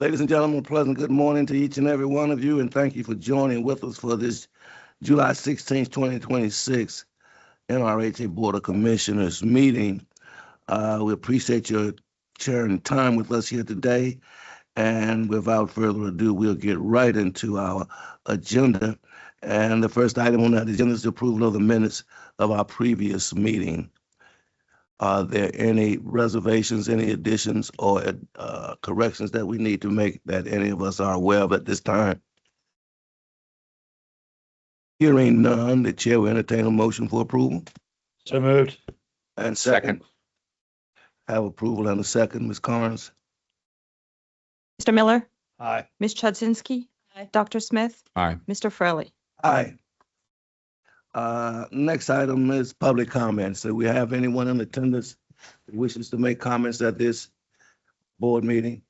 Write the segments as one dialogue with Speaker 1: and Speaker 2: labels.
Speaker 1: Ladies and gentlemen, a pleasant good morning to each and every one of you, and thank you for joining with us for this July 16th, 2026 NRHA Board of Commissioners meeting. We appreciate your sharing time with us here today, and without further ado, we'll get right into our agenda. And the first item on that agenda is the approval of the minutes of our previous meeting. Are there any reservations, any additions, or corrections that we need to make that any of us are aware of at this time? Hearing none, the chair will entertain a motion for approval.
Speaker 2: So moved.
Speaker 1: And second. Have approval and a second, Ms. Carnes.
Speaker 3: Mr. Miller,
Speaker 2: Aye.
Speaker 3: Ms. Chudzinski, Dr. Smith,
Speaker 2: Aye.
Speaker 3: Mr. Fraley.
Speaker 1: Aye. Next item is public comments. Do we have anyone in attendance who wishes to make comments at this board meeting?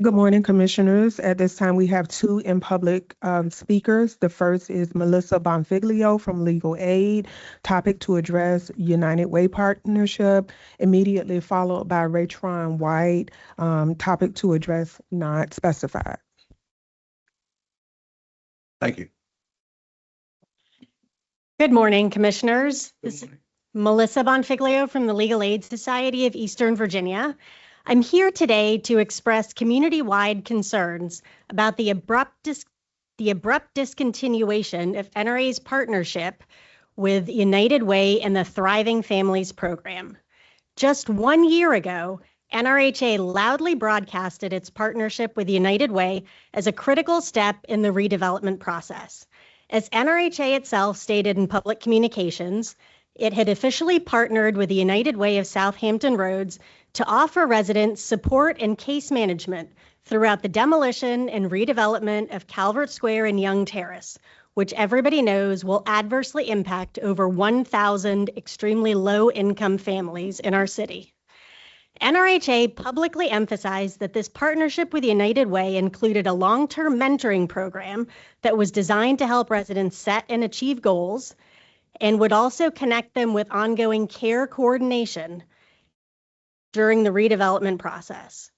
Speaker 4: Good morning, Commissioners. At this time, we have two in public speakers. The first is Melissa Bonfiglio from Legal Aid, topic to address United Way Partnership, immediately followed by Raytron White, topic to address not specified.
Speaker 1: Thank you.
Speaker 5: Good morning, Commissioners.
Speaker 1: Good
Speaker 5: This is
Speaker 1: morning.
Speaker 5: Melissa Bonfiglio from the Legal Aid Society of Eastern Virginia. I'm here today to express community-wide concerns about the abrupt discontinuation of NRA's partnership with United Way and the Thriving Families Program. Just 1 year ago, NRHA loudly broadcasted its partnership with United Way as a critical step in the redevelopment process. As NRHA itself stated in public communications, it had officially partnered with the United Way of Southampton Roads to offer residents support and case management throughout the demolition and redevelopment of Calvert Square and Young Terrace, which everybody knows will adversely impact over 1,000 extremely low-income families in our city. NRHA publicly emphasized that this partnership with United Way included a long-term mentoring program that was designed to help residents set and achieve goals and would also connect them with ongoing care coordination during the redevelopment process.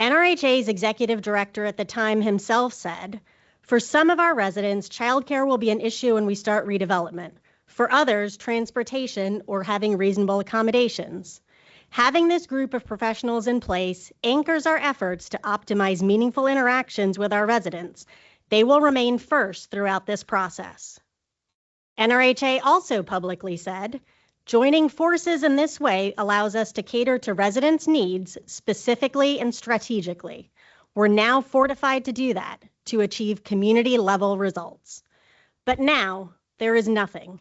Speaker 5: NRHA's executive director at the time himself said, "For some of our residents, childcare will be an issue when we start redevelopment. For others, transportation or having reasonable accommodations. Having this group of professionals in place anchors our efforts to optimize meaningful interactions with our residents. They will remain first throughout this process." NRHA also publicly said, "Joining forces in this way allows us to cater to residents' needs specifically and strategically. We're now fortified to do that, to achieve community-level results." But now, there is nothing.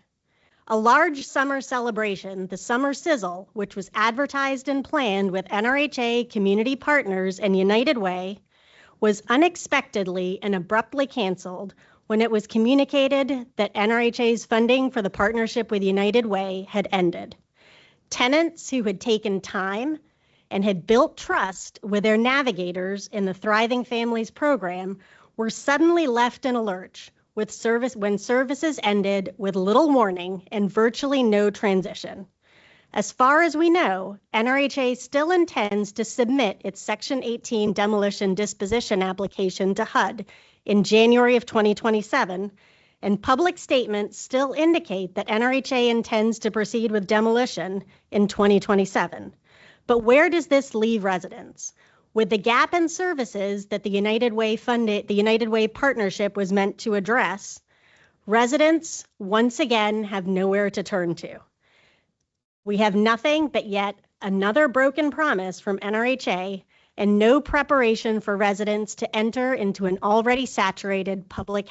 Speaker 5: A large summer celebration, the Summer Sizzle, which was advertised and planned with NRHA community partners and United Way, was unexpectedly and abruptly canceled when it was communicated that NRHA's funding for the partnership with United Way had ended. Tenants who had taken time and had built trust with their navigators in the Thriving Families program were suddenly left in a lurch when services ended with little warning and virtually no transition. As far as we know, NRHA still intends to submit its Section 18 demolition disposition application to HUD in January of 2027, and public statements still indicate that NRHA intends to proceed with demolition in 2027. But where does this leave residents? With the gap in services that the United Way partnership was meant to address, residents once again have nowhere to turn to. We have nothing but yet another broken promise from NRHA and no preparation for residents to enter into an already saturated private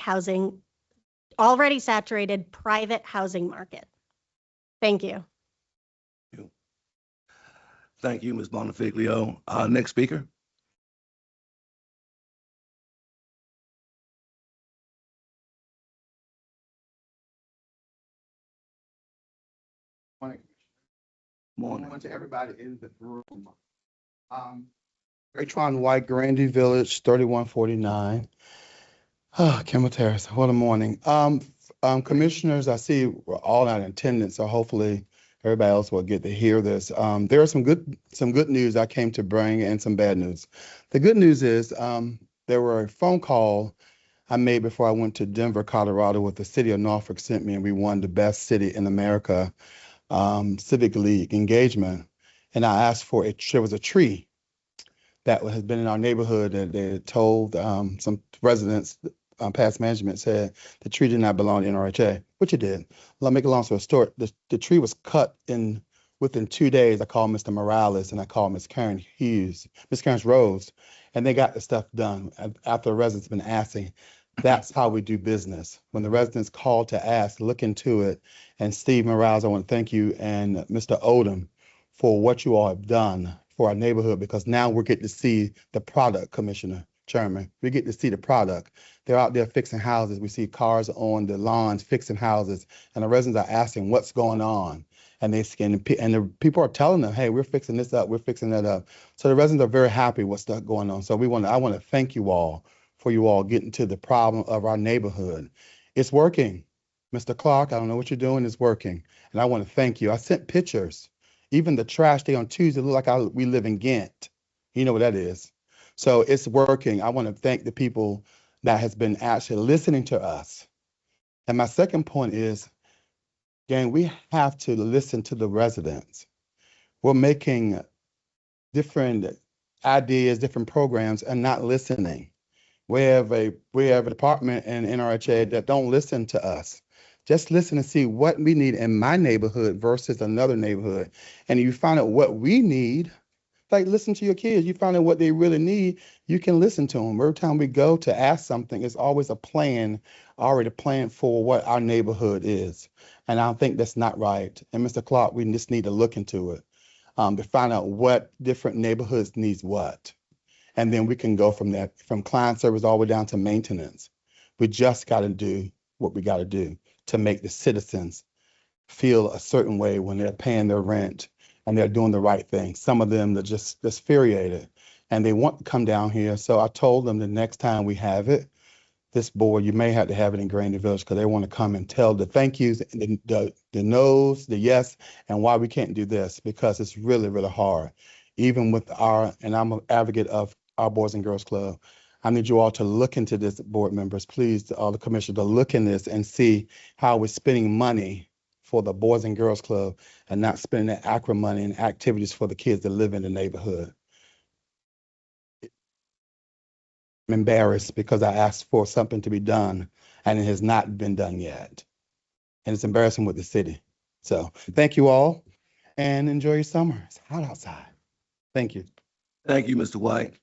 Speaker 5: housing market. Thank you.
Speaker 1: Thank you, Ms. Bonfiglio. Next speaker.
Speaker 6: Morning
Speaker 1: Morning.
Speaker 6: to everybody in the room. Raytron White, Grandy Village, 3149. Kimmel Terrace, what a morning. Commissioners, I see we're all out in attendance, so hopefully everybody else will get to hear this. There are some good news I came to bring and some bad news. The good news is there were a phone call I made before I went to Denver, Colorado, with the city of Norfolk sent me, and we won the best city in America Civic League engagement. And I asked for there was a tree that has been in our neighborhood that they had told some residents, past management said the tree did not belong to NRHA, which it did. I'll make a long story short. The tree was cut within 2 days. I called Mr. Morales and I called Miss Karen Rose, and they got the stuff done after the residents been asking. That's how we do business. When the residents call to ask, look into it. And Steve Morales, I want to thank you, and Mr. Odom for what you all have done for our neighborhood, because now we're getting to see the product, Commissioner Chairman. We get to see the product. They're out there fixing houses. We see cars on the lawns fixing houses, and the residents are asking what's going on. And the people are telling them, hey, we're fixing this up, we're fixing that up. So the residents are very happy with stuff going on. So I want to thank you all for you all getting to the problem of our neighborhood. It's working. Mr. Clark, I don't know what you're doing, it's working. And I want to thank you. I sent pictures. Even the trash day on Tuesday looked like we live in Ghent. You know what that is. So it's working. I want to thank the people that has been actually listening to us. And my second point is, again, we have to listen to the residents. We're making different ideas, different programs, and not listening. We have a department in NRHA that don't listen to us. Just listen and see what we need in my neighborhood versus another neighborhood. And you find out what we need, like listen to your kids. You find out what they really need, you can listen to them. Every time we go to ask something, it's always a plan, already planned for what our neighborhood is. And I think that's not right. And Mr. Clark, we just need to look into it to find out what different neighborhoods needs what. And then we can go from that, from client service all the way down to maintenance. We just got to do what we got to do to make the citizens feel a certain way when they're paying their rent and they're doing the right thing. Some of them are just infuriated and they want to come down here. So I told them the next time we have it, this board, you may have to have it in Grandy Village because they want to come and tell the thank yous, the no's, the yes, and why we can't do this, because it's really, really hard. Even with and I'm an advocate of our Boys and Girls Club. I need you all to look into this, board members, please, all the commissioners, to look in this and see how we're spending money for the Boys and Girls Club and not spending that ACRA money and activities for the kids that live in the neighborhood. I'm embarrassed because I asked for something to be done and it has not been done yet. And it's embarrassing with the city. So thank you all and enjoy your summer. It's hot outside. Thank you.
Speaker 1: Thank you, Mr. White.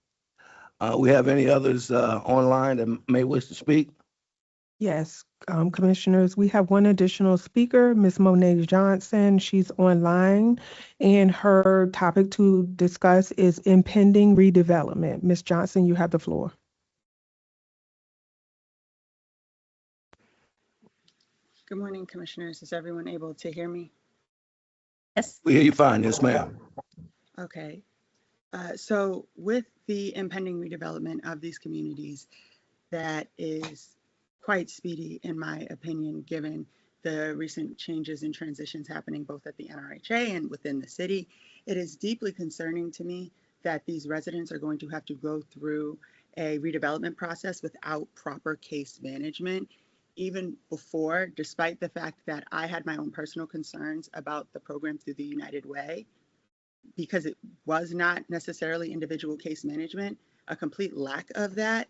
Speaker 1: We have any others online that may wish to speak?
Speaker 4: Yes, commissioners, we have one additional speaker, Ms. Monet Johnson. She's online, and her topic to discuss is impending redevelopment. Ms. Johnson, you have the floor.
Speaker 2: Good morning, Commissioners. Is everyone able to hear me?
Speaker 3: Yes.
Speaker 1: We hear you fine, yes, ma'am.
Speaker 2: Okay. So with the impending redevelopment of these communities, that is quite speedy, in my opinion, given the recent changes and transitions happening both at the NRHA and within the city, it is deeply concerning to me that these residents are going to have to go through a redevelopment process without proper case management. Even before, despite the fact that I had my own personal concerns about the program through the United Way, because it was not necessarily individual case management, a complete lack of that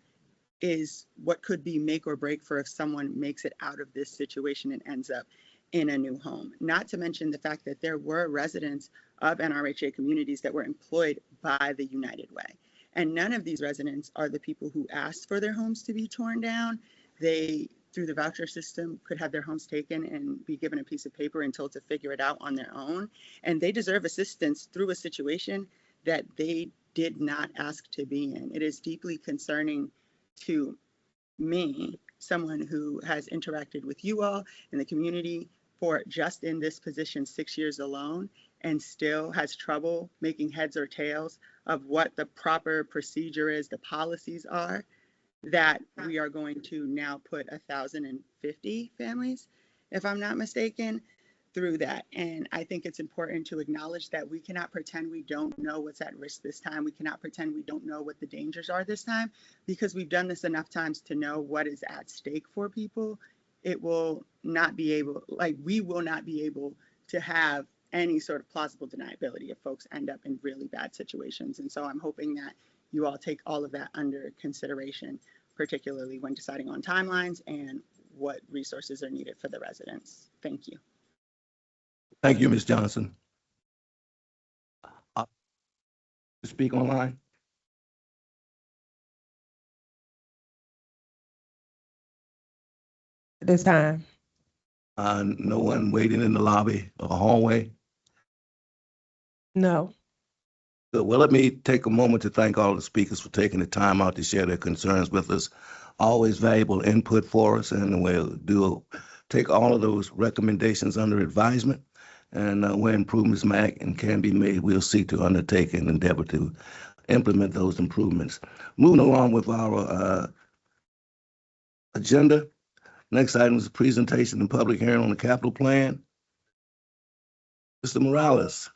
Speaker 2: is what could be make or break for if someone makes it out of this situation and ends up in a new home. Not to mention the fact that there were residents of NRHA communities that were employed by the United Way. And none of these residents are the people who asked for their homes to be torn down. They, through the voucher system, could have their homes taken and be given a piece of paper and told to figure it out on their own. And they deserve assistance through a situation that they did not ask to be in. It is deeply concerning to me, someone who has interacted with you all in the community for just in this position 6 years alone, and still has trouble making heads or tails of what the proper procedure is, the policies are, that we are going to now put 1,050 families, if I'm not mistaken, through that. And I think it's important to acknowledge that we cannot pretend we don't know what's at risk this time. We cannot pretend we don't know what the dangers are this time, because we've done this enough times to know what is at stake for people. It will not be able, like, we will not be able to have any sort of plausible deniability if folks end up in really bad situations. And so I'm hoping that you all take all of that under consideration, particularly when deciding on timelines and what resources are needed for the residents. Thank you.
Speaker 1: Thank you, Ms. Johnson. Speak online.
Speaker 4: At this time,
Speaker 1: No one waiting in the lobby or hallway.
Speaker 4: no.
Speaker 1: Good. Well, let me take a moment to thank all the speakers for taking the time out to share their concerns with us. Always valuable input for us, and we'll take all of those recommendations under advisement. And where improvements can be made, we'll seek to undertake and endeavor to implement those improvements. Moving along with our agenda. Next item is a presentation and public hearing on the capital plan. Mr. Morales.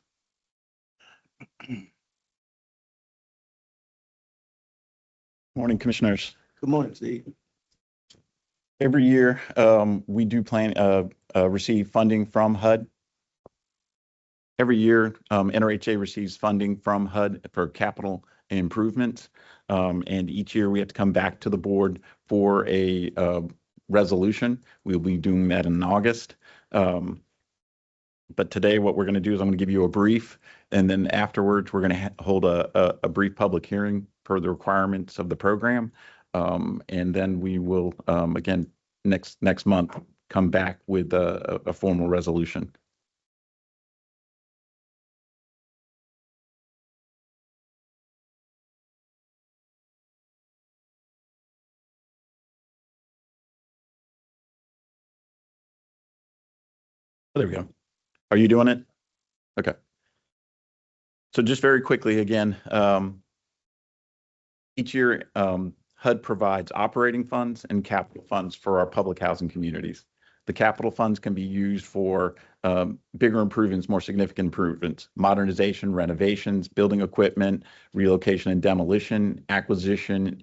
Speaker 7: Morning, Commissioners.
Speaker 1: Good morning, Steve.
Speaker 7: Every year, we do receive funding from HUD. Every year, NRHA receives funding from HUD for capital improvements. And each year we have to come back to the board for a resolution. We'll be doing that in August. But today what we're going to do is I'm going to give you a brief, and then afterwards we're going to hold a brief public hearing per the requirements of the program. And then we will, again, next month, come back with a formal resolution. There we go. Are you doing it? Okay. So just very quickly again, each year HUD provides operating funds and capital funds for our public housing communities. The capital funds can be used for bigger improvements, more significant improvements, modernization, renovations, building equipment, relocation and demolition, acquisition,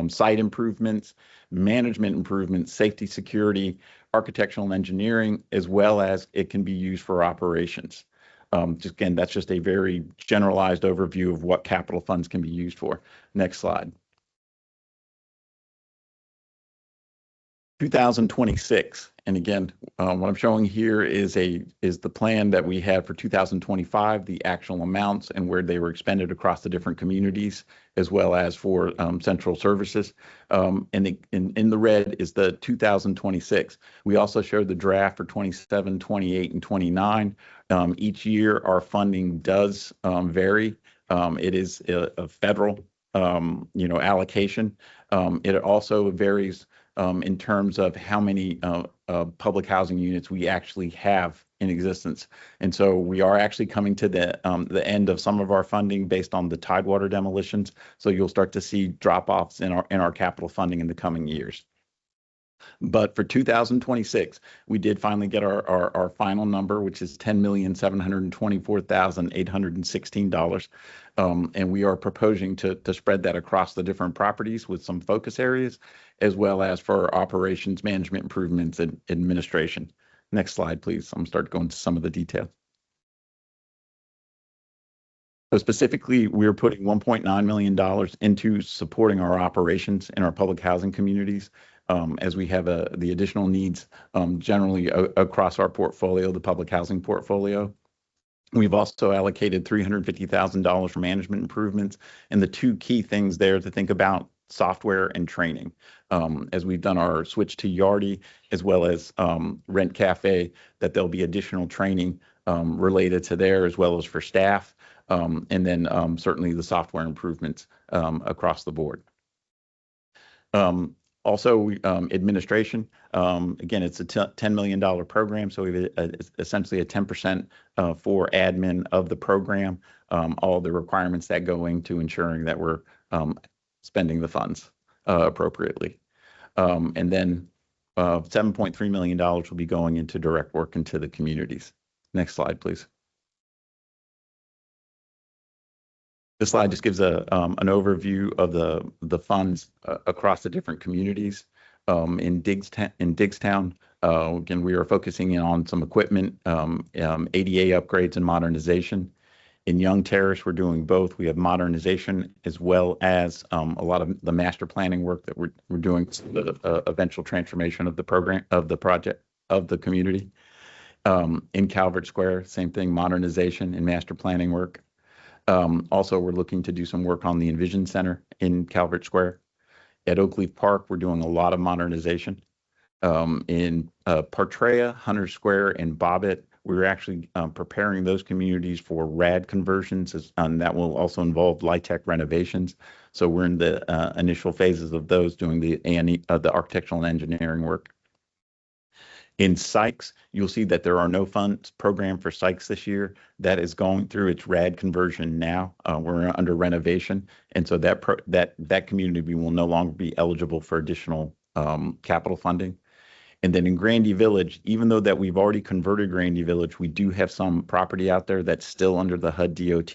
Speaker 7: site improvements, management improvements, safety, security, architectural and engineering, as well as it can be used for operations. Again, that's just a very generalized overview of what capital funds can be used for. Next slide. 2026, and again, what I'm showing here is the plan that we had for 2025, the actual amounts and where they were expended across the different communities, as well as for central services. And in the red is the 2026. We also showed the draft for 27, 28, and 29. Each year, our funding does vary. It is a federal, allocation. It also varies in terms of how many public housing units we actually have in existence. And so we are actually coming to the end of some of our funding based on the Tidewater demolitions. So you'll start to see drop-offs in our capital funding in the coming years. But for 2026, we did finally get our final number, which is $10,724,816. And we are proposing to spread that across the different properties with some focus areas, as well as for operations, management improvements, and administration. Next slide, please. I'm going to start going to some of the details. So specifically, we're putting $1.9 million into supporting our operations in our public housing communities. As we have the additional needs generally across our portfolio, the public housing portfolio. We've also allocated $350,000 for management improvements. And the two key things there to think about: software and training. As we've done our switch to Yardi, as well as Rent Cafe, that there'll be additional training related to there, as well as for staff. And then certainly the software improvements across the board. Also, administration, again, it's a $10 million program, so we have essentially a 10% for admin of the program, all the requirements that go into ensuring that we're spending the funds appropriately. And then $7.3 million will be going into direct work into the communities. Next slide, please. This slide just gives an overview of the funds across the different communities. In Diggstown, again, we are focusing in on some equipment, ADA upgrades and modernization. In Young Terrace, we're doing both. We have modernization as well as a lot of the master planning work that we're doing, the eventual transformation of the program, of the project, of the community. In Calvert Square, same thing, modernization and master planning work. Also, we're looking to do some work on the Envision Center in Calvert Square. At Oakleaf Park, we're doing a lot of modernization. In Partrea, Hunter Square, and Bobbitt, we're actually preparing those communities for RAD conversions, and that will also involve LIHTC renovations. So we're in the initial phases of those, doing the A&E, the architectural and engineering work. In Sykes, you'll see that there are no funds programmed for Sykes this year. That is going through its RAD conversion now. We're under renovation, and so that community will no longer be eligible for additional capital funding. And then in Grandy Village, even though that we've already converted Grandy Village, we do have some property out there that's still under the HUD DOT.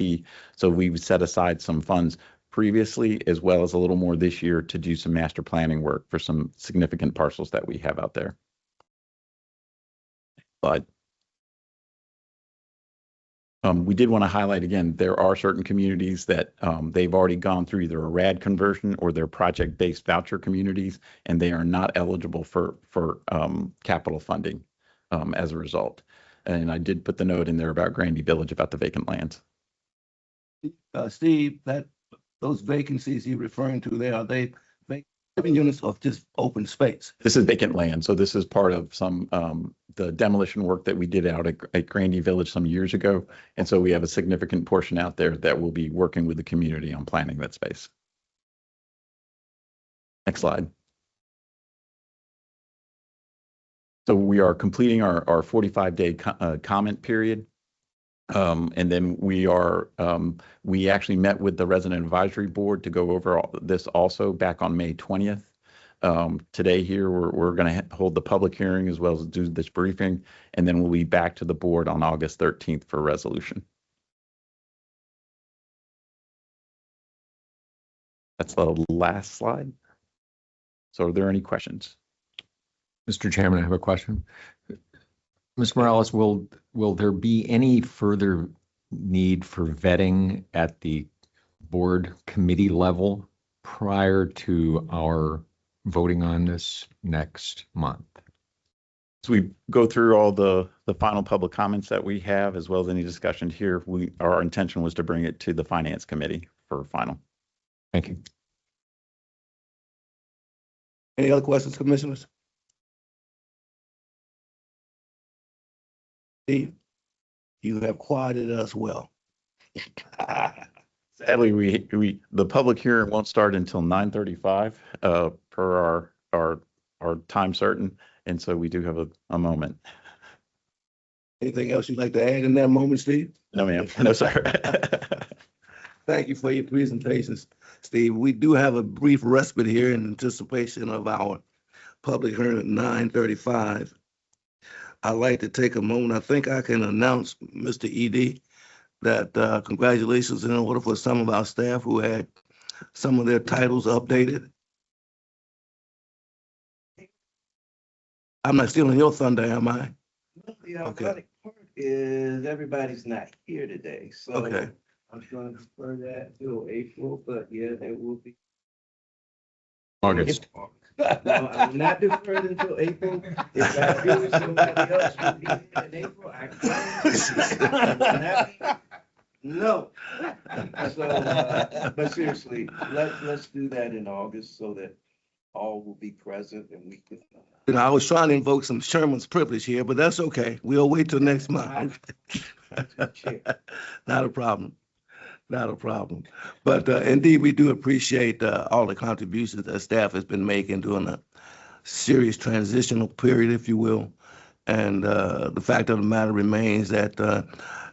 Speaker 7: So we've set aside some funds previously, as well as a little more this year, to do some master planning work for some significant parcels that we have out there. But we did want to highlight again, there are certain communities that they've already gone through either a RAD conversion or their project-based voucher communities, and they are not eligible for capital funding as a result. And I did put the note in there about Grandy Village about the vacant lands.
Speaker 1: Steve, those vacancies you're referring to there, are they vacant units of just open space?
Speaker 7: This is vacant land, so this is part of some the demolition work that we did out at Grandy Village some years ago, and so we have a significant portion out there that will be working with the community on planning that space. Next slide. So we are completing our 45-day comment period. And then we actually met with the Resident Advisory Board to go over this also back on May 20th. Today here, we're going to hold the public hearing as well as do this briefing, and then we'll be back to the board on August 13th for resolution. That's the last slide. So are there any questions?
Speaker 8: Mr. Chairman, I have a question. Ms. Morales, will there be any further need for vetting at the board committee level prior to our voting on this next month?
Speaker 7: So we go through all the final public comments that we have, as well as any discussion here. Our intention was to bring it to the Finance Committee for final.
Speaker 8: Thank you.
Speaker 1: Any other questions, commissioners? Steve, you have quieted us well.
Speaker 7: Sadly, the public hearing won't start until 9:35 per our time certain, and so we do have a moment.
Speaker 1: Anything else you'd like to add in that moment, Steve?
Speaker 7: No, ma'am. No, sir.
Speaker 1: Thank you for your presentations, Steve. We do have a brief respite here in anticipation of our public hearing at 9:35. I'd like to take a moment. I think I can announce, Mr. ED, that congratulations in order for some of our staff who had some of their titles updated. I'm not stealing your thunder, am I?
Speaker 9: The athletic part is everybody's not here today, so
Speaker 1: Okay.
Speaker 9: I'm going to defer that till April, but yeah, there will be.
Speaker 8: August.
Speaker 9: No, I will not defer it until April. If I do, somebody else will be here in April. I promise. No. So, but seriously, let's do that in August so that all will be present and we can.
Speaker 1: You know, I was trying to invoke some Sherman's privilege here, but that's okay. We'll wait till next month. Not a problem. Not a problem. But indeed, we do appreciate all the contributions that staff has been making during a serious transitional period, if you will. And the fact of the matter remains that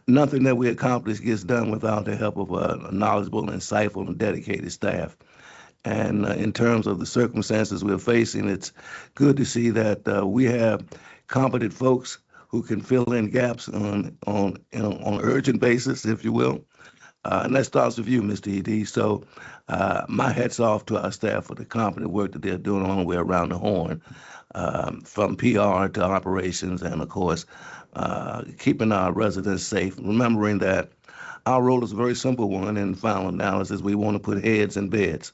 Speaker 1: nothing that we accomplish gets done without the help of a knowledgeable, insightful, and dedicated staff. And in terms of the circumstances we're facing, it's good to see that we have competent folks who can fill in gaps on an urgent basis, if you will. And that starts with you, Mr. ED. So my hat's off to our staff for the competent work that they're doing all the way around the horn, from PR to operations, and of course, keeping our residents safe, remembering that our role is a very simple one. In final analysis, we want to put heads in beds.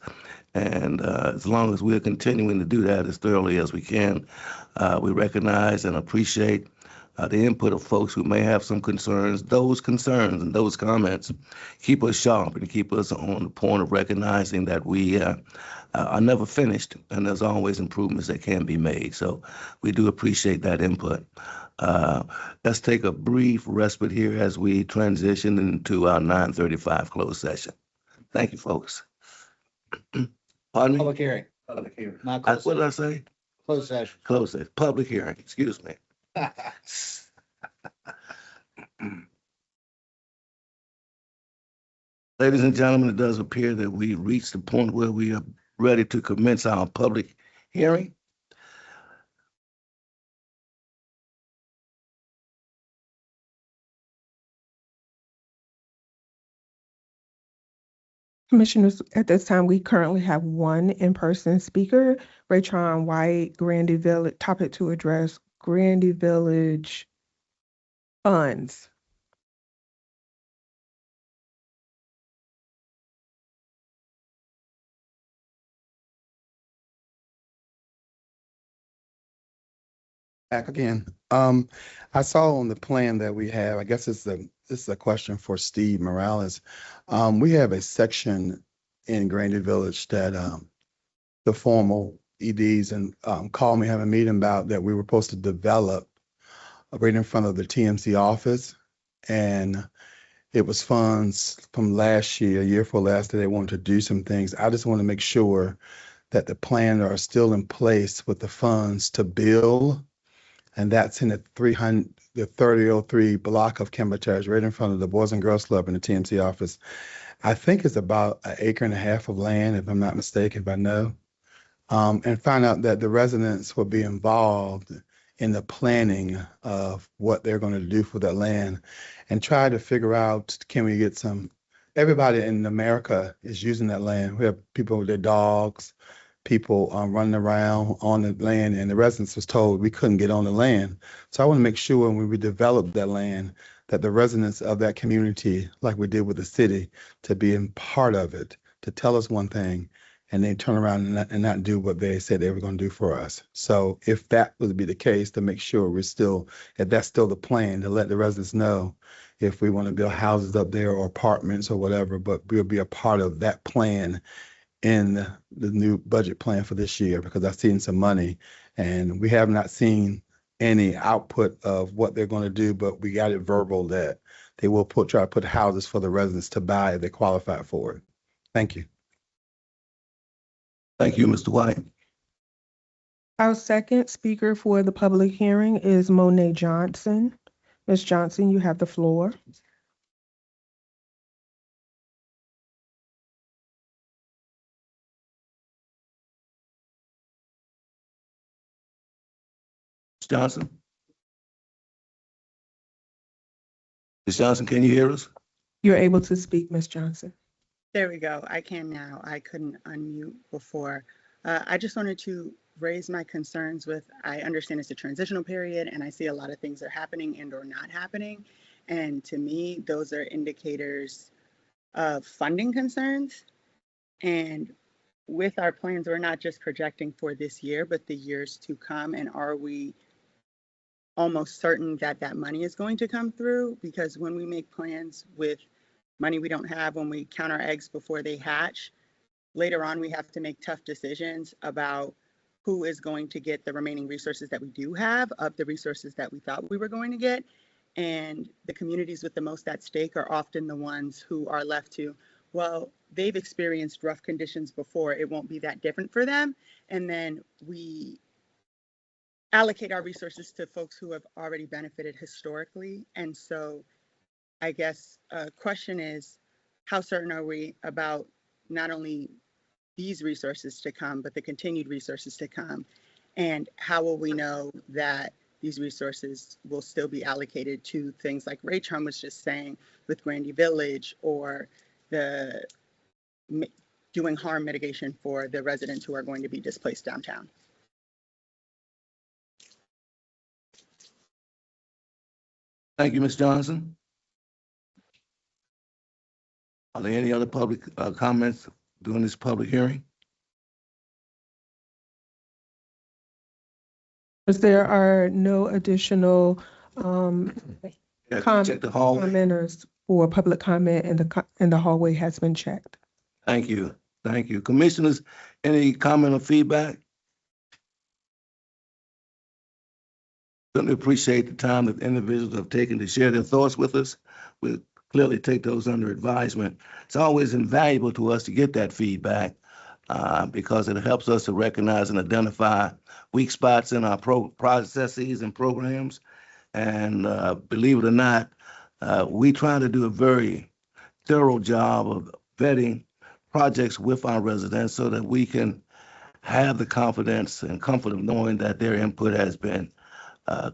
Speaker 1: And as long as we're continuing to do that as thoroughly as we can, we recognize and appreciate the input of folks who may have some concerns. Those concerns and those comments keep us sharp and keep us on the point of recognizing that we are never finished, and there's always improvements that can be made. So we do appreciate that input. Let's take a brief respite here as we transition into our 9:35 closed session. Thank you, folks. Pardon me?
Speaker 9: Public hearing.
Speaker 1: Public hearing.
Speaker 9: Not
Speaker 1: What
Speaker 9: closed
Speaker 1: did I say?
Speaker 9: closed session.
Speaker 1: Closed session. Public hearing, excuse me. Ladies and gentlemen, it does appear that we reached the point where we are ready to commence our public hearing.
Speaker 4: Commissioners, at this time, we currently have one in-person speaker, Raytron White, Grandy Village, topic to address Grandy Village funds.
Speaker 6: Back again. I saw on the plan that we have, I guess this is a question for Steve Morales. We have a section in Grandy Village that the formal EDs and called me, have a meeting about that we were supposed to develop right in front of the TMC office. And it was funds from last year before last, that they wanted to do some things. I just want to make sure that the plans are still in place with the funds to build. And that's in the 3003 block of Kimber Terrace, right in front of the Boys and Girls Club in the TMC office. I think it's about 1.5 acres of land, if I'm not mistaken, if I know. And find out that the residents will be involved in the planning of what they're going to do for that land, and try to figure out, can we get everybody in America is using that land. We have people with their dogs, people running around on the land, and the residents was told we couldn't get on the land. So I want to make sure when we develop that land, that the residents of that community, like we did with the city, to be in part of it, to tell us one thing, and then turn around and not do what they said they were going to do for us. So if that would be the case, to make sure if that's still the plan, to let the residents know if we want to build houses up there or apartments or whatever, but we'll be a part of that plan in the new budget plan for this year, because I've seen some money and we have not seen any output of what they're going to do, but we got it verbal that they will try to put houses for the residents to buy if they qualify for it. Thank you.
Speaker 1: Thank you, Mr. White.
Speaker 4: Our second speaker for the public hearing is Monet Johnson. Ms. Johnson, you have the floor.
Speaker 1: Ms. Johnson? Ms. Johnson, can you hear us?
Speaker 4: You're able to speak, Ms. Johnson.
Speaker 2: There we go. I can now. I couldn't unmute before. I just wanted to raise my concerns with, I understand it's a transitional period and I see a lot of things are happening and or not happening. And to me, those are indicators of funding concerns. And with our plans, we're not just projecting for this year, but the years to come. And are we almost certain that that money is going to come through? Because when we make plans with money we don't have, when we count our eggs before they hatch, later on we have to make tough decisions about who is going to get the remaining resources that we do have of the resources that we thought we were going to get. And the communities with the most at stake are often the ones who are left to, well, they've experienced rough conditions before, it won't be that different for them. And then we allocate our resources to folks who have already benefited historically. And so I guess a question is, how certain are we about not only these resources to come, but the continued resources to come? And how will we know that these resources will still be allocated to things like Ray Trum was just saying with Grandy Village, or the doing harm mitigation for the residents who are going to be displaced downtown?
Speaker 1: Thank you, Ms. Johnson. Are there any other public comments during this public hearing?
Speaker 4: As there are no additional
Speaker 1: Yeah,
Speaker 4: Com-
Speaker 1: check the hallway.
Speaker 4: commenters for public comment, and the hallway has been checked.
Speaker 1: Thank you. Thank you. Commissioners, any comment or feedback? Certainly appreciate the time that individuals have taken to share their thoughts with us. We'll clearly take those under advisement. It's always invaluable to us to get that feedback because it helps us to recognize and identify weak spots in our processes and programs. And believe it or not, we try to do a very thorough job of vetting projects with our residents so that we can have the confidence and comfort of knowing that their input has been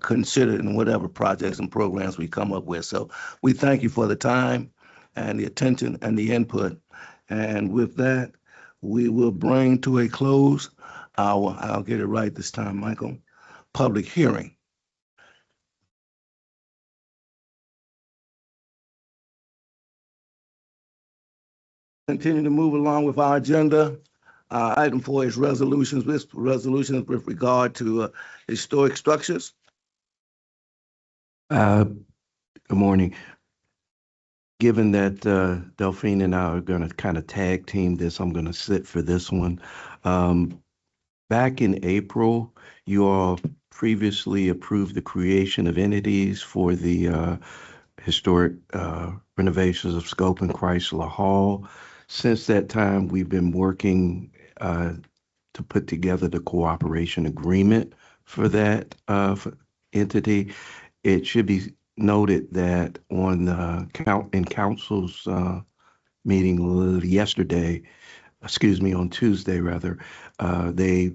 Speaker 1: considered in whatever projects and programs we come up with. So we thank you for the time and the attention and the input. And with that, we will bring to a close I'll get it right this time, Michael, public hearing. Continue to move along with our agenda. Item 4 is resolutions. This resolution is with regard to historic structures.
Speaker 9: Good morning. Given that Delphine and I are going to kind of tag team this, I'm going to sit for this one. Back in April, you all previously approved the creation of entities for the historic renovations of Scope and Chrysler Hall. Since that time, we've been working to put together the cooperation agreement for that entity. It should be noted that on in council's meeting yesterday, on Tuesday rather, they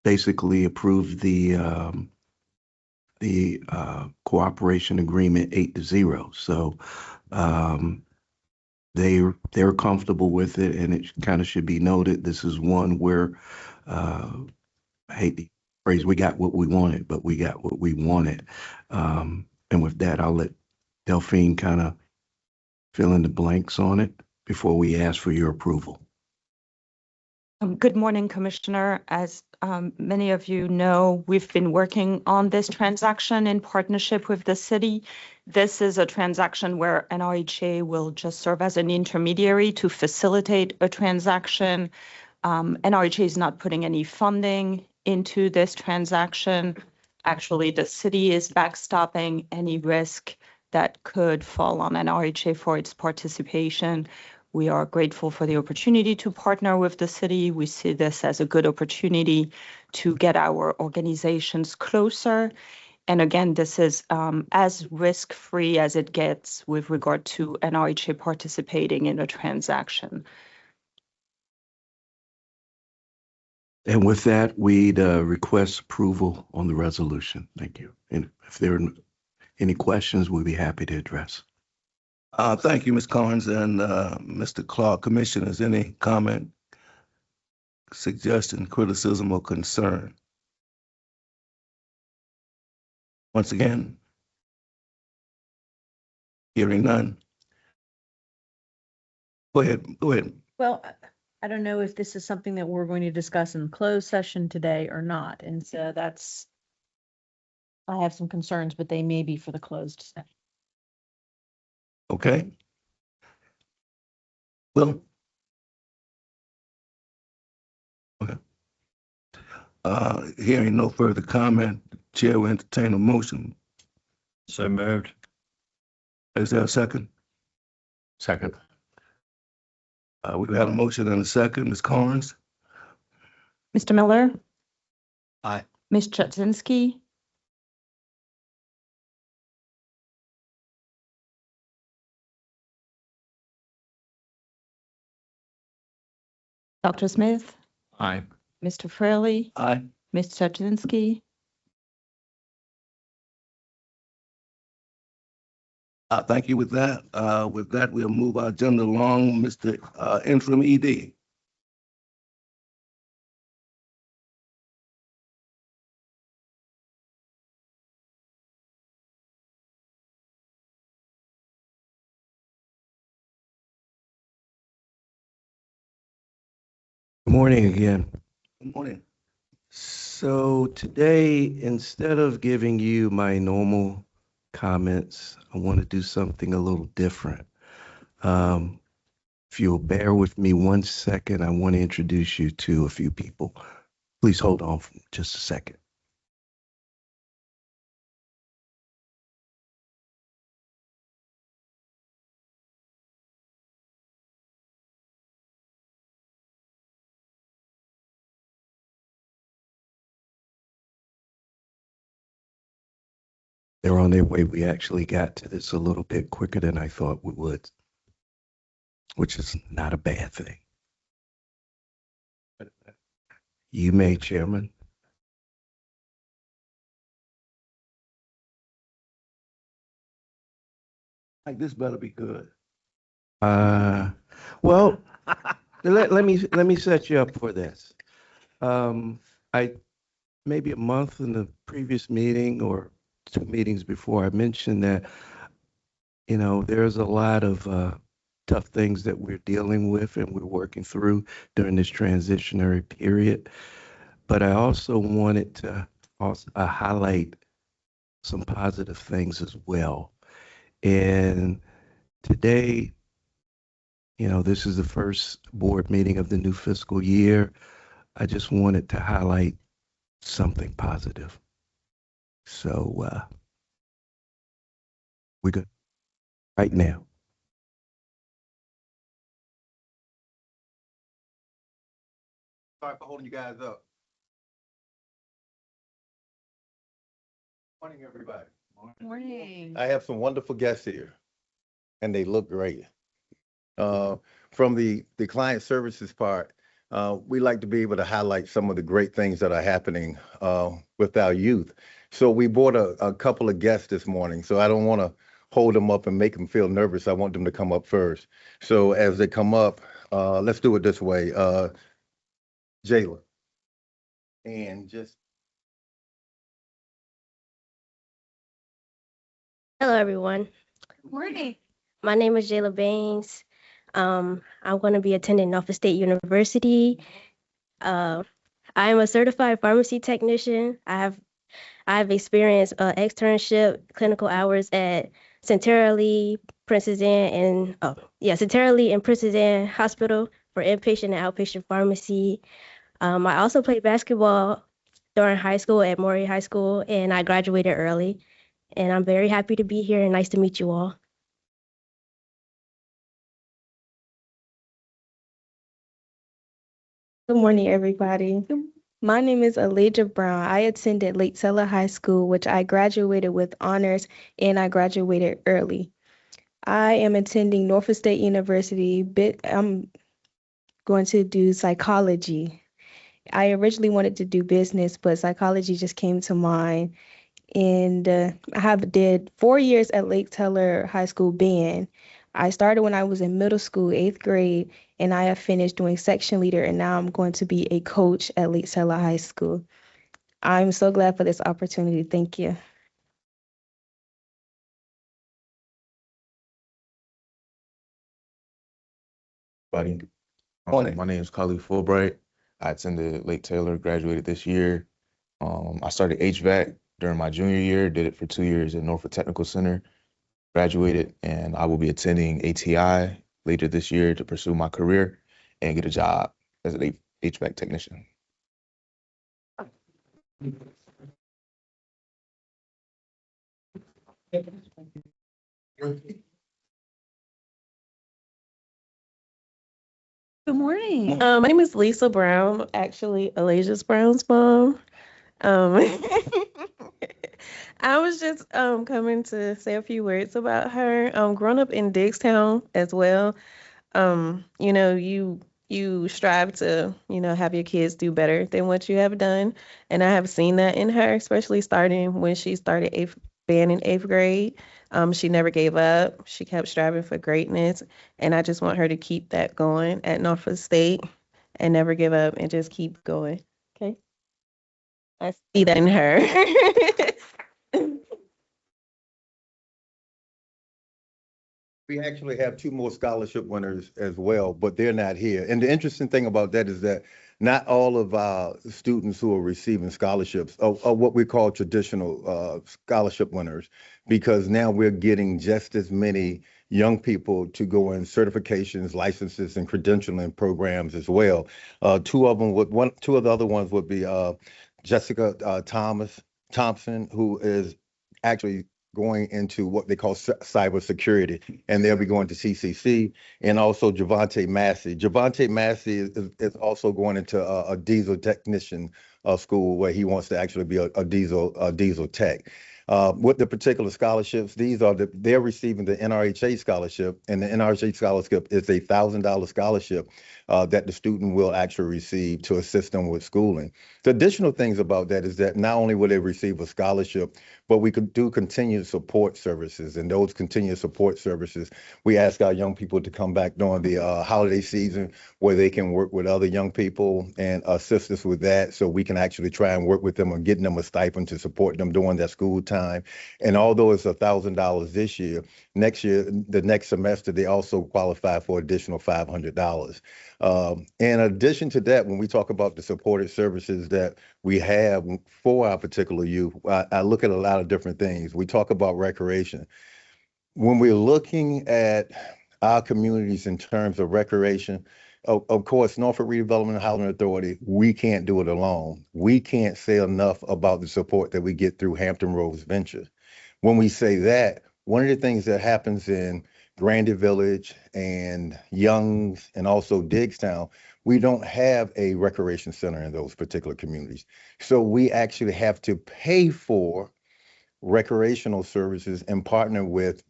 Speaker 9: basically approved the cooperation agreement 8-0. So they're comfortable with it, and it kind of should be noted. This is one where I hate the phrase "we got what we wanted," but we got what we wanted. And with that, I'll let Delphine kind of fill in the blanks on it before we ask for your approval.
Speaker 10: Good morning, Commissioner. As many of you know, we've been working on this transaction in partnership with the city. This is a transaction where NRHA will just serve as an intermediary to facilitate a transaction. NRHA is not putting any funding into this transaction. Actually, the city is backstopping any risk that could fall on NRHA for its participation. We are grateful for the opportunity to partner with the city. We see this as a good opportunity to get our organizations closer. And again, this is as risk-free as it gets with regard to NRHA participating in a transaction.
Speaker 9: And with that, we'd request approval on the resolution. Thank you. And if there are any questions, we'll be happy to address.
Speaker 1: Thank you, Ms. Carnes and Mr. Clark. Commissioners, any comment, suggestion, criticism, or concern? Once again, hearing none. Go ahead.
Speaker 3: Well, I don't know if this is something that we're going to discuss in closed session today or not. And so I have some concerns, but they may be for the closed session.
Speaker 1: Okay. Well. Okay. Hearing no further comment, the chair will entertain a motion.
Speaker 8: So moved.
Speaker 1: Is there a second?
Speaker 8: Second.
Speaker 1: We've had a motion and a second. Ms. Carnes?
Speaker 10: Mr. Miller?
Speaker 8: Aye.
Speaker 10: Ms. Chudzinski? Dr. Smith,
Speaker 8: Aye.
Speaker 10: Mr. Fraley,
Speaker 1: Aye.
Speaker 10: Ms. Jaczynski.
Speaker 1: Thank you with that. With that, we'll move our agenda along. Mr. Interim ED.
Speaker 9: Good morning again.
Speaker 1: Good morning.
Speaker 9: So today, instead of giving you my normal comments, I want to do something a little different. If you'll bear with me 1 second, I want to introduce you to a few people. Please hold on for just a second. They're on their way. We actually got to this a little bit quicker than I thought we would, which is not a bad thing. You may, Chairman.
Speaker 1: Like this better be good.
Speaker 9: Well, let me set you up for this. I maybe a month in the previous meeting or 2 meetings before, I mentioned that, you know, there's a lot of tough things that we're dealing with and we're working through during this transitionary period. But I also wanted to highlight some positive things as well. And today, you know, this is the first board meeting of the new fiscal year. I just wanted to highlight something positive. So we're good right now.
Speaker 11: Sorry for holding you guys up. Morning, everybody.
Speaker 3: Morning.
Speaker 11: I have some wonderful guests here, and they look great. From the client services part, we like to be able to highlight some of the great things that are happening with our youth. So we brought a couple of guests this morning, so I don't want to hold them up and make them feel nervous. I want them to come up first. So as they come up, let's do it this way. Jayla. And just
Speaker 12: Hello, everyone.
Speaker 3: Morning.
Speaker 12: My name is Jayla Baines. I'm going to be attending Norfolk State University. I am a certified pharmacy technician. I have experienced externship clinical hours at Centera Lee, Princess Anne, and Centera Lee and Princess Anne Hospital for inpatient and outpatient pharmacy. I also played basketball during high school at Maury High School, and I graduated early. And I'm very happy to be here and nice to meet you all.
Speaker 13: Good morning, everybody. My name is Elijah Brown. I attended Lake Teller High School, which I graduated with honors, and I graduated early. I am attending Norfolk State University. I'm going to do psychology. I originally wanted to do business, but psychology just came to mind. And I did 4 years at Lake Teller High School band. I started when I was in middle school, 8th grade, and I have finished doing section leader, and now I'm going to be a coach at Lake Teller High School. I'm so glad for this opportunity. Thank you.
Speaker 14: Buddy.
Speaker 1: Morning.
Speaker 14: My name is Khalid Fulbright. I attended Lake Taylor, graduated this year. I started HVAC during my junior year, did it for 2 years at Norfolk Technical Center, graduated, and I will be attending ATI later this year to pursue my career and get a job as an HVAC technician.
Speaker 3: Good morning.
Speaker 15: My name is Lisa Brown, actually Elijah Brown's mom. I was just coming to say a few words about her. Growing up in Diggstown as well, you know, you you strive to, have your kids do better than what you have done. And I have seen that in her, especially starting when she started band in 8th grade. She never gave up. She kept striving for greatness. And I just want her to keep that going at Norfolk State and never give up and just keep going. Okay. I see that in her.
Speaker 11: We actually have 2 more scholarship winners as well, but they're not here. And the interesting thing about that is that not all of our students who are receiving scholarships are what we call traditional scholarship winners, because now we're getting just as many young people to go in certifications, licenses, and credentialing programs as well. 2 of them would 2 of the other ones would be Jessica Thompson, who is actually going into what they call cybersecurity, and they'll be going to CCC, and also Javante Massey. Javante Massey is also going into a diesel technician school where he wants to actually be a diesel tech. With the particular scholarships, they're receiving the NRHA scholarship, and the NRHA scholarship is a $1,000 scholarship that the student will actually receive to assist them with schooling. The additional things about that is that not only will they receive a scholarship, but we could do continued support services. And those continued support services, we ask our young people to come back during the holiday season where they can work with other young people and assist us with that, so we can actually try and work with them on getting them a stipend to support them during their school time. And although it's $1,000 this year, next year, the next semester, they also qualify for additional $500. In addition to that, when we talk about the supported services that we have for our particular youth, I look at a lot of different things. We talk about recreation. When we're looking at our communities in terms of recreation, of course, Norfolk Redevelopment and Housing Authority, we can't do it alone. We can't say enough about the support that we get through Hampton Roads Ventures. When we say that, one of the things that happens in Grandie Village and Youngs and also Diggstown, we don't have a recreation center in those particular communities. So we actually have to pay for recreational services and partner with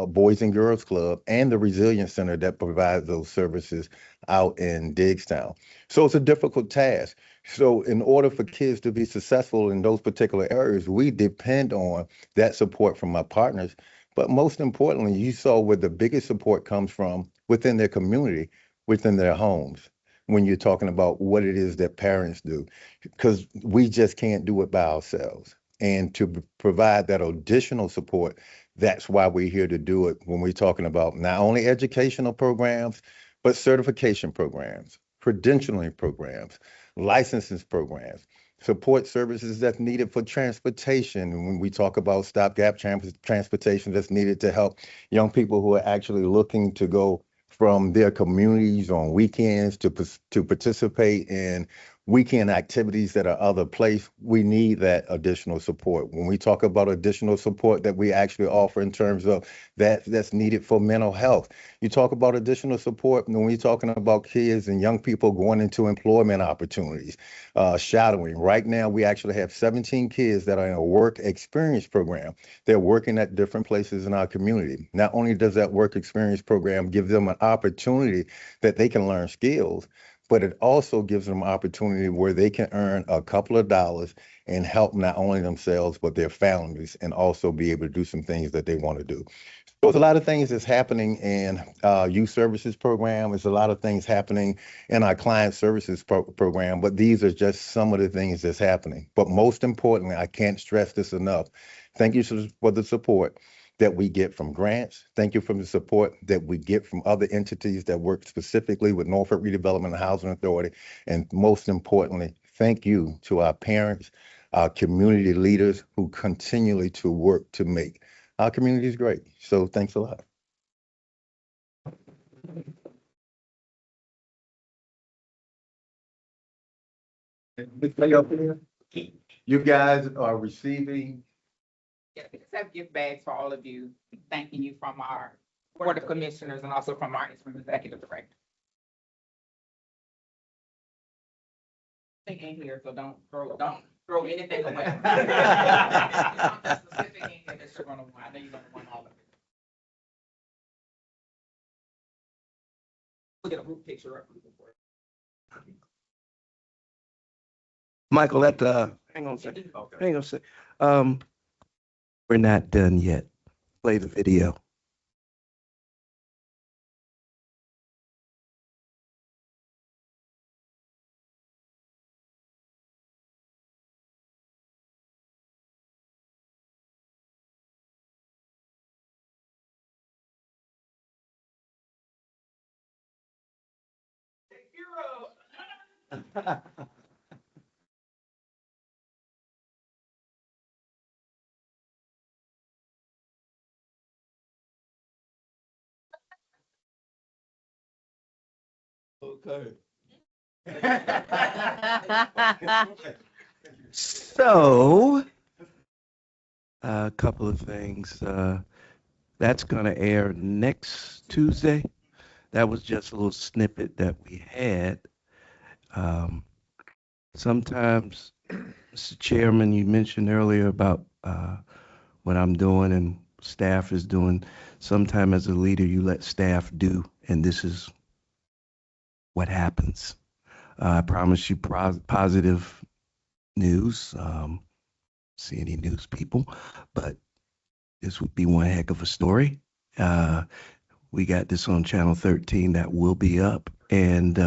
Speaker 11: Boys and Girls Club and the Resilience Center that provides those services out in Diggstown. So it's a difficult task. So in order for kids to be successful in those particular areas, we depend on that support from our partners. But most importantly, you saw where the biggest support comes from within their community, within their homes, when you're talking about what it is that parents do, because we just can't do it by ourselves. And to provide that additional support, that's why we're here to do it when we're talking about not only educational programs, but certification programs, credentialing programs, licensing programs, support services that's needed for transportation. When we talk about stopgap transportation that's needed to help young people who are actually looking to go from their communities on weekends to participate in weekend activities that are other place, we need that additional support. When we talk about additional support that we actually offer in terms of that's needed for mental health, you talk about additional support when we're talking about kids and young people going into employment opportunities, shadowing. Right now, we actually have 17 kids that are in a work experience program. They're working at different places in our community. Not only does that work experience program give them an opportunity that they can learn skills, but it also gives them an opportunity where they can earn a couple of dollars and help not only themselves, but their families, and also be able to do some things that they want to do. So there's a lot of things that's happening in youth services program. There's a lot of things happening in our client services program, but these are just some of the things that's happening. But most importantly, I can't stress this enough. Thank you for the support that we get from grants. Thank you for the support that we get from other entities that work specifically with Norfolk Redevelopment and Housing Authority. And most importantly, thank you to our parents, our community leaders who continually to work to make our communities great. So thanks a lot. You guys are receiving.
Speaker 16: Yes, we just have gift bags for all of you, thanking you from our Board of Commissioners and also from our interim executive director. Thing in here, so don't throw anything away. Specific in here that you're gonna want. I know you're gonna want all of it. We'll get a group picture up.
Speaker 1: Michael, that,
Speaker 9: Hang on a second. Hang on a second. We're not done yet. Play the video.
Speaker 1: Okay. So, a couple of things. That's going to air next Tuesday. That was just a little snippet that we had. Sometimes, Mr. Chairman, you mentioned earlier about what I'm doing and staff is doing. Sometimes as a leader, you let staff do, and this is what happens. I promise you positive news. See any news people, but this would be one heck of a story. We got this on Channel 13 that will be up. And,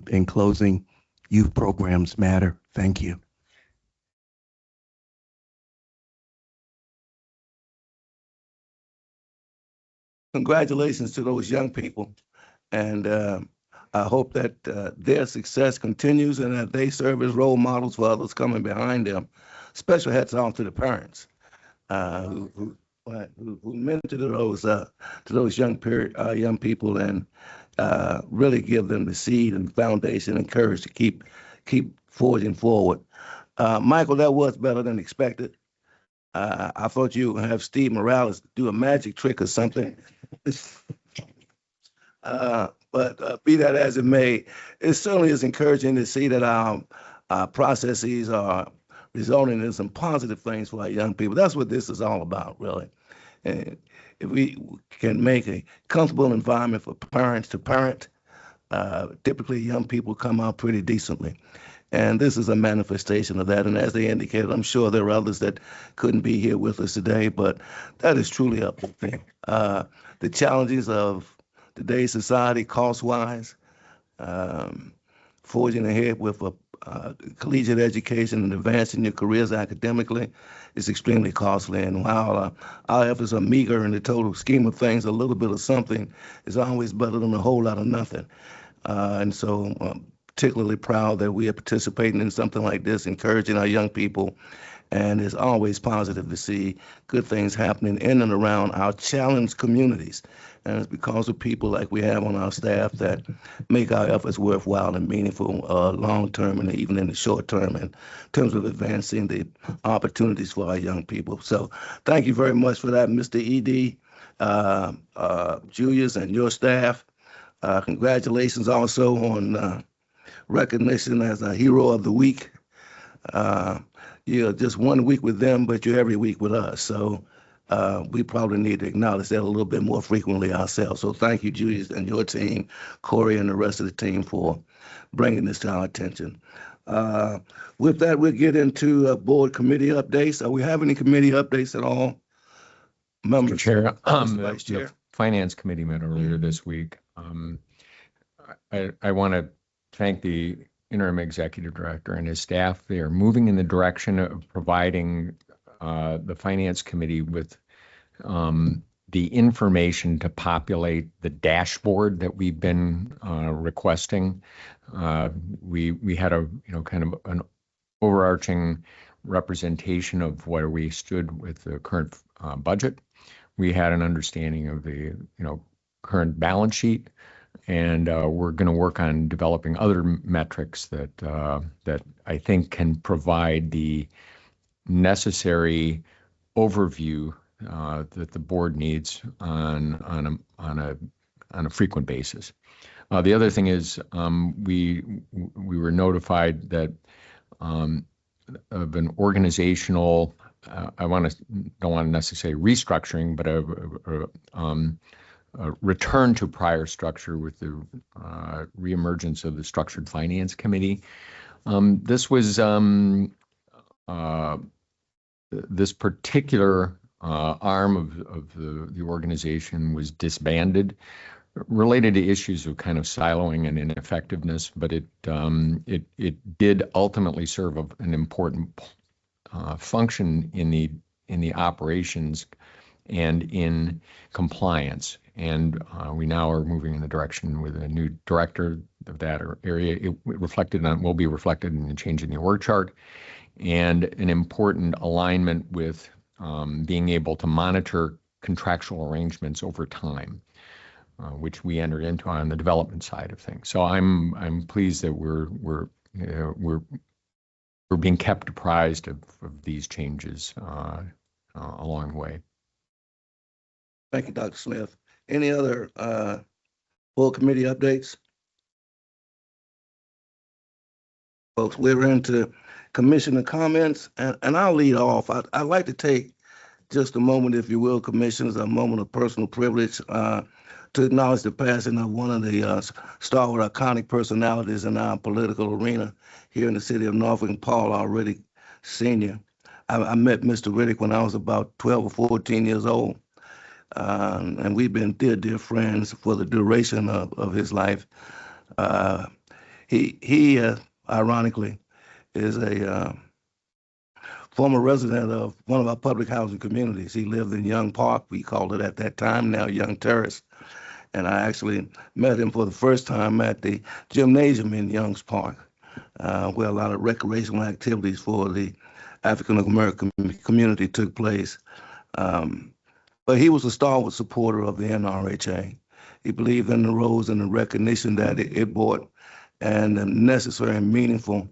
Speaker 1: in closing, youth programs matter. Thank you. Congratulations to those young people. And I hope that their success continues and that they serve as role models for others coming behind them. Special hats off to the parents who mentor to those young people and really give them the seed and foundation and courage to keep forging forward. Michael, that was better than expected. I thought you would have Steve Morales do a magic trick or something. But be that as it may, it certainly is encouraging to see that our processes are resulting in some positive things for our young people. That's what this is all about, really. And if we can make a comfortable environment for parents to parent, typically young people come out pretty decently. And this is a manifestation of that. And as they indicated, I'm sure there are others that couldn't be here with us today, but that is truly uplifting. The challenges of today's society, cost-wise, forging ahead with a collegiate education and advancing your careers academically is extremely costly. And while our efforts are meager in the total scheme of things, a little bit of something is always better than a whole lot of nothing. And so I'm particularly proud that we are participating in something like this, encouraging our young people. And it's always positive to see good things happening in and around our challenged communities. And it's because of people like we have on our staff that make our efforts worthwhile and meaningful long-term and even in the short term in terms of advancing the opportunities for our young people. So thank you very much for that, Mr. E.D., Julius, and your staff. Congratulations also on recognition as a Hero of the Week. You're just 1 week with them, but you're every week with us. So we probably need to acknowledge that a little bit more frequently ourselves. So thank you, Julius, and your team, Corey, and the rest of the team for bringing this to our attention. With that, we'll get into board committee updates. Do we have any committee updates at all? Members,
Speaker 8: Chair,
Speaker 1: Vice Chair.
Speaker 8: the Finance Committee met earlier this week. I want to thank the interim executive director and his staff. They are moving in the direction of providing the Finance Committee with the information to populate the dashboard that we've been requesting. We had a kind of an overarching representation of where we stood with the current budget. We had an understanding of the current balance sheet. And we're going to work on developing other metrics that I think can provide the necessary overview that the board needs on a frequent basis. The other thing is we were notified that of an organizational don't want to necessarily restructuring, but return to prior structure with the reemergence of the Structured Finance Committee. This was this particular arm of the organization was disbanded, related to issues of kind of siloing and ineffectiveness, but it did ultimately serve an important function in the operations and in compliance. And we now are moving in the direction with a new director of that area. It will be reflected in the change in the org chart, and an important alignment with being able to monitor contractual arrangements over time, which we entered into on the development side of things. So I'm pleased that we're being kept apprised of these changes along the way.
Speaker 1: Thank you, Dr. Smith. Any other full committee updates? Folks, we're into commissioner comments, and I'll lead off. I'd like to take just a moment, if you will, commissioners, a moment of personal privilege to acknowledge the passing of one of the stalwart iconic personalities in our political arena here in the city of Norfolk, Paul R. Riddick Sr. I met Mr. Riddick when I was about 12 or 14 years old. And we've been dear friends for the duration of his life. He ironically, is a former resident of one of our public housing communities. He lived in Young Park, we called it at that time, now Young Terrace. And I actually met him for the first time at the gymnasium in Young's Park, where a lot of recreational activities for the African American community took place. But he was a stalwart supporter of the NRHA. He believed in the roles and the recognition that it brought and the necessary and meaningful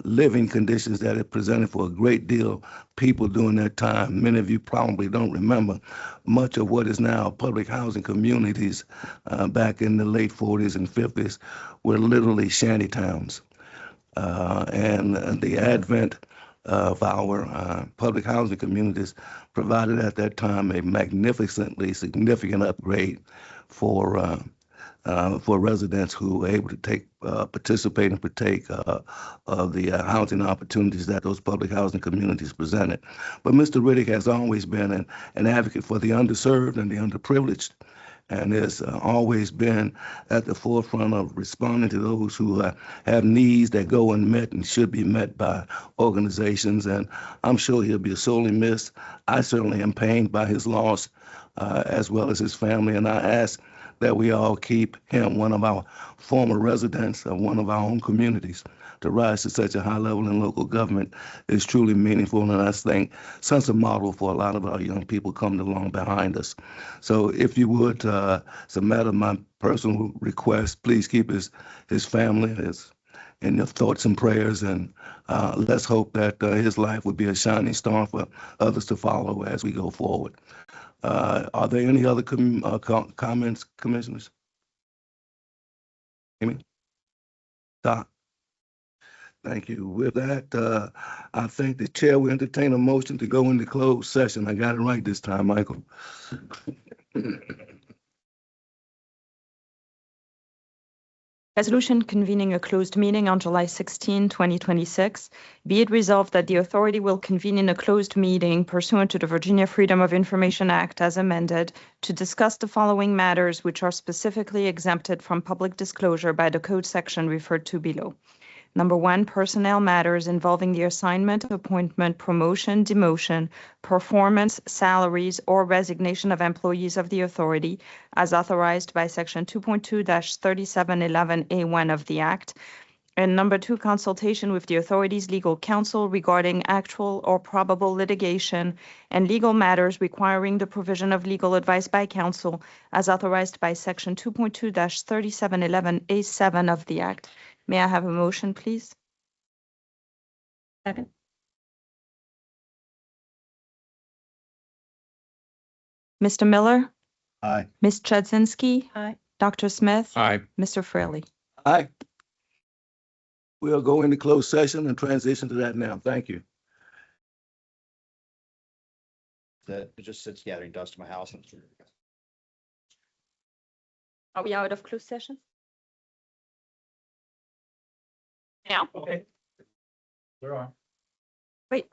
Speaker 1: living conditions that it presented for a great deal of people during that time. Many of you probably don't remember much of what is now public housing communities back in the late 40s and 50s were literally shanty towns. And the advent of our public housing communities provided at that time a magnificently significant upgrade for residents who were able to participate and partake of the housing opportunities that those public housing communities presented. But Mr. Riddick has always been an advocate for the underserved and the underprivileged, and has always been at the forefront of responding to those who have needs that go unmet and should be met by organizations. And I'm sure he'll be sorely missed. I certainly am pained by his loss, as well as his family, and I ask that we all keep him, one of our former residents of one of our own communities, to rise to such a high level in local government is truly meaningful, and I think sets a model for a lot of our young people coming along behind us. So if you would, as a matter of my personal request, please keep his family in your thoughts and prayers, and let's hope that his life would be a shining star for others to follow as we go forward. Are there any other comments, commissioners? Amy? Doc? Thank you. With that, I think the chair will entertain a motion to go into closed session. I got it right this time, Michael.
Speaker 10: Resolution convening a closed meeting on July 16, 2026. Be it resolved that the authority will convene in a closed meeting pursuant to the Virginia Freedom of Information Act as amended to discuss the following matters which are specifically exempted from public disclosure by the code section referred to below. Number 1, personnel matters involving the assignment, appointment, promotion, demotion, performance, salaries, or resignation of employees of the authority as authorized by Section 2.2-3711A1 of the Act. And number 2, consultation with the authority's legal counsel regarding actual or probable litigation and legal matters requiring the provision of legal advice by counsel as authorized by Section 2.2-3711A7 of the Act. May I have a motion, please?
Speaker 3: Second.
Speaker 10: Mr. Miller?
Speaker 1: Aye.
Speaker 10: Ms. Chudzinski?
Speaker 3: Aye.
Speaker 10: Dr. Smith?
Speaker 7: Aye.
Speaker 10: Mr. Fraley?
Speaker 1: Aye. We'll go into closed session and transition to that now. Thank you.
Speaker 17: That it just sits gathering dust in my house.
Speaker 10: Are we out of closed session? Now?
Speaker 7: Okay. We're on.
Speaker 10: Wait,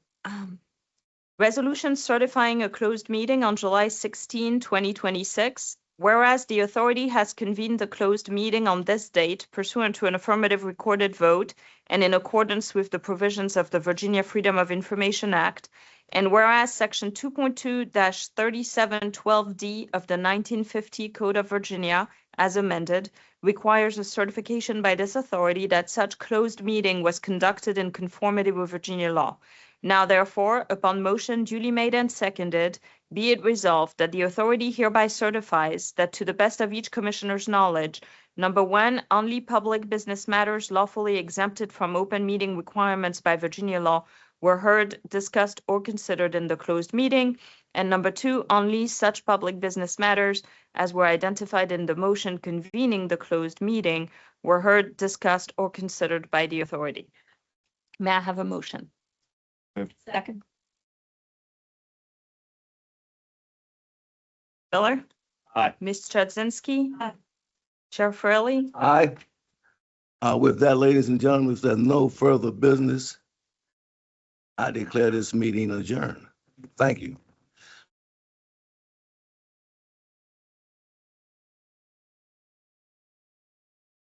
Speaker 10: resolution certifying a closed meeting on July 16, 2026. Whereas the authority has convened a closed meeting on this date pursuant to an affirmative recorded vote and in accordance with the provisions of the Virginia Freedom of Information Act. And whereas Section 2.2-3712D of the 1950 Code of Virginia, as amended, requires a certification by this authority that such closed meeting was conducted in conformity with Virginia law. Now therefore, upon motion duly made and seconded, be it resolved that the authority hereby certifies that to the best of each commissioner's knowledge, number one, only public business matters lawfully exempted from open meeting requirements by Virginia law were heard, discussed, or considered in the closed meeting. And number two, only such public business matters as were identified in the motion convening the closed meeting were heard, discussed, or considered by the authority. May I have a motion? Second. Miller?
Speaker 7: Aye.
Speaker 10: Ms. Chudzinski? Aye. Chair Fraley?
Speaker 1: Aye. With that, ladies and gentlemen, if there's no further business, I declare this meeting adjourned. Thank you.